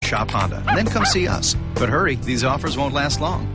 Shop Honda, and then come see us. But hurry, these offers won't last long.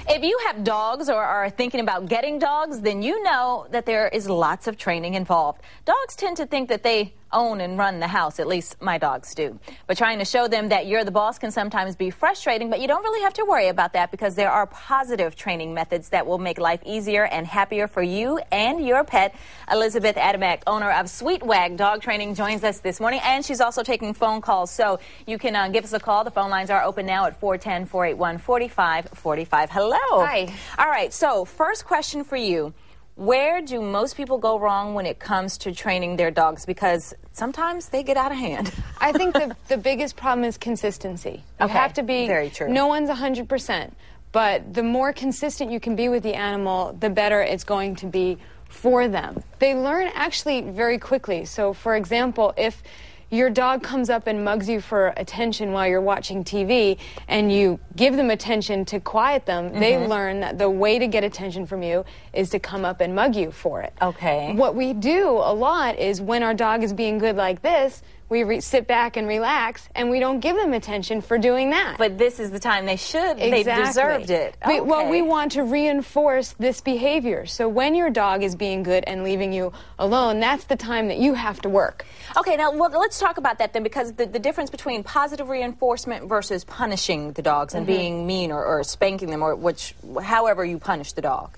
If you have dogs or are thinking about getting dogs, then you know that there is lots of training involved. Dogs tend to think that they own and run the house, at least my dogs do. But trying to show them that you're the boss can sometimes be frustrating, but you don't really have to worry about that because there are positive training methods that will make life easier and happier for you and your pet. Elizabeth Adamek, owner of Sweet Wag Dog Training, joins us this morning, and she's also taking phone calls, so you can give us a call. The phone lines are open now at 410-481-4545. Hello. Hi. All right, so first question for you. Where do most people go wrong when it comes to training their dogs? Because sometimes they get out of hand. I think the biggest problem is consistency. You have to be, very true. No one's 100%, but the more consistent you can be with the animal, the better it's going to be for them. They learn actually very quickly. So, for example, if your dog comes up and mugs you for attention while you're watching TV and you give them attention to quiet them, they learn that the way to get attention from you is to come up and mug you for it. Okay. What we do a lot is when our dog is being good like this, we sit back and relax, and we don't give them attention for doing that. But this is the time they should. Exactly. They deserved it. Okay. Well, we want to reinforce this behavior. So when your dog is being good and leaving you alone, that's the time that you have to work. Okay, now let's talk about that then, because the difference between positive reinforcement versus punishing the dogs and being mean or spanking them, or however you punish the dog.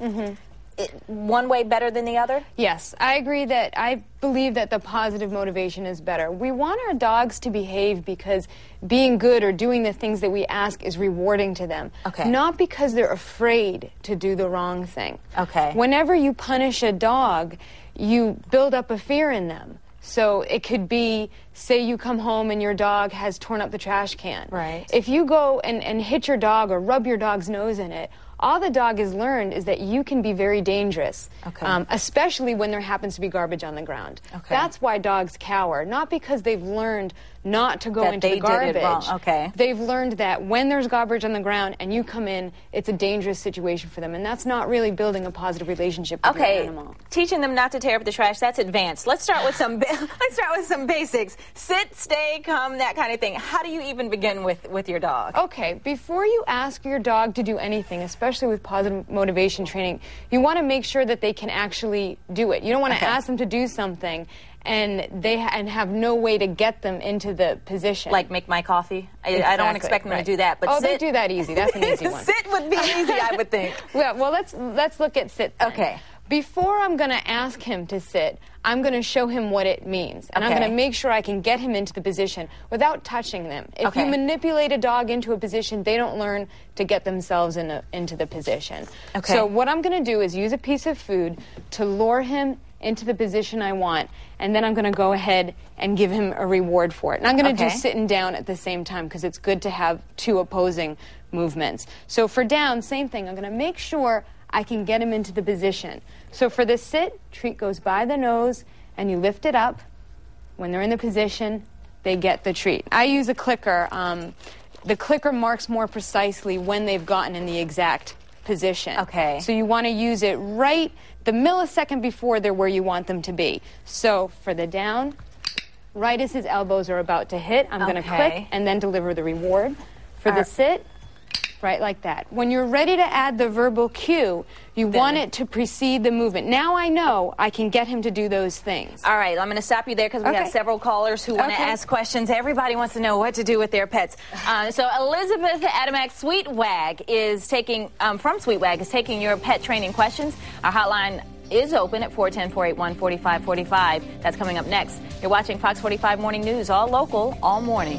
One way better than the other? Yes, I agree that I believe that the positive motivation is better. We want our dogs to behave because being good or doing the things that we ask is rewarding to them. Okay. Not because they're afraid to do the wrong thing. Okay. Whenever you punish a dog, you build up a fear in them. So it could be, say you come home and your dog has torn up the trash can. Right. If you go and hit your dog or rub your dog's nose in it, all the dog has learned is that you can be very dangerous, especially when there happens to be garbage on the ground. Okay. That's why dogs cower, not because they've learned not to go that into the garbage. Did it wrong. Okay. They've learned that when there's garbage on the ground and you come in, it's a dangerous situation for them, and that's not really building a positive relationship with your animal. Teaching them not to tear up the trash, that's advanced. Let's start with some basics. Sit, stay, come, that kind of thing. How do you even begin with your dog? Okay, before you ask your dog to do anything, especially with positive motivation training, you want to make sure that they can actually do it. You don't want to ask them to do something and have no way to get them into the position. Like make my coffee? Exactly, I don't expect them to do that, but sit. They do that easy. That's an easy one. Sit would be easy, I would think. Well, let's look at sit then. Okay. Before I'm going to ask him to sit, I'm going to show him what it means. And I'm going to make sure I can get him into the position without touching them. If you manipulate a dog into a position, they don't learn to get themselves into the position. Okay. So what I'm going to do is use a piece of food to lure him into the position I want, and then I'm going to go ahead and give him a reward for it. And I'm going to do sitting down at the same time because it's good to have two opposing movements. So for down, same thing. I'm going to make sure I can get him into the position. So for the sit, treat goes by the nose, and you lift it up. When they're in the position, they get the treat. I use a clicker. The clicker marks more precisely when they've gotten in the exact position. Okay. So you want to use it right the millisecond before they're where you want them to be. So for the down, right as his elbows are about to hit, I'm going to click and then deliver the reward. For the sit, right like that. When you're ready to add the verbal cue, you want it to precede the movement. Now I know I can get him to do those things. All right, I'm going to stop you there because we have several callers who want to ask questions. Everybody wants to know what to do with their pets. So Elizabeth Adamek, Sweet Wag is taking, from Sweet Wag, is taking your pet training questions. Our hotline is open at 410-481-4545. That's coming up next. You're watching Fox 45 Morning News, all local, all morning.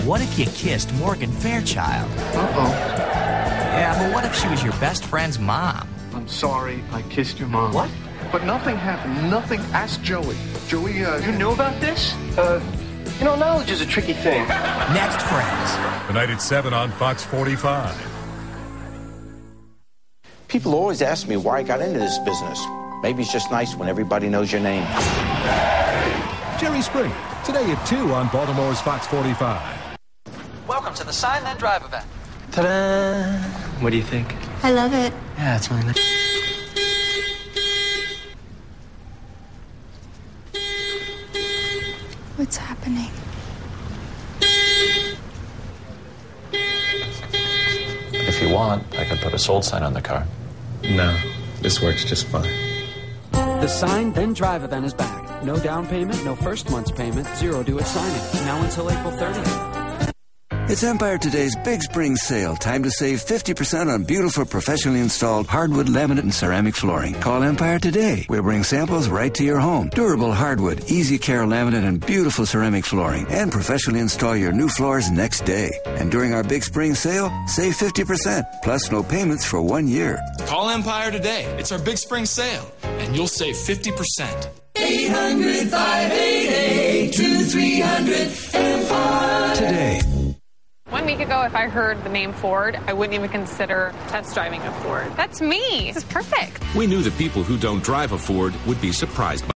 What if you kissed Morgan Fairchild? Uh-oh. Yeah, but what if she was your best friend's mom? I'm sorry, I kissed your mom. What? But nothing happened. Nothing. Ask Joey. Joey, you knew about this? You know, knowledge is a tricky thing. Next, Friends. Tonight at 7 on Fox 45. People always ask me why I got into this business. Maybe it's just nice when everybody knows your name. Jerry Springer, today at 2 on Baltimore's Fox 45. Welcome to the Sign Then Drive event. Ta-da! What do you think? I love it. Yeah, it's really nice. What's happening? If you want, I could put a sold sign on the car. No, this works just fine. The Sign Then Drive event is back. No down payment, no first month's payment, zero due at signing. Now until April 30th. It's Empire Today's Big Spring Sale. Time to save 50% on beautiful professionally installed hardwood, laminate, and ceramic flooring. Call Empire today. We'll bring samples right to your home. Durable hardwood, easy care laminate, and beautiful ceramic flooring. And professionally install your new floors next day. And during our Big Spring Sale, save 50%. Plus no payments for 1 year. Call Empire today. It's our Big Spring Sale. And you'll save 50%. 800-588-2300 Empire. Today. 1 week ago, if I heard the name Ford, I wouldn't even consider test driving a Ford. That's me. This is perfect. We knew the people who don't drive a Ford would be surprised by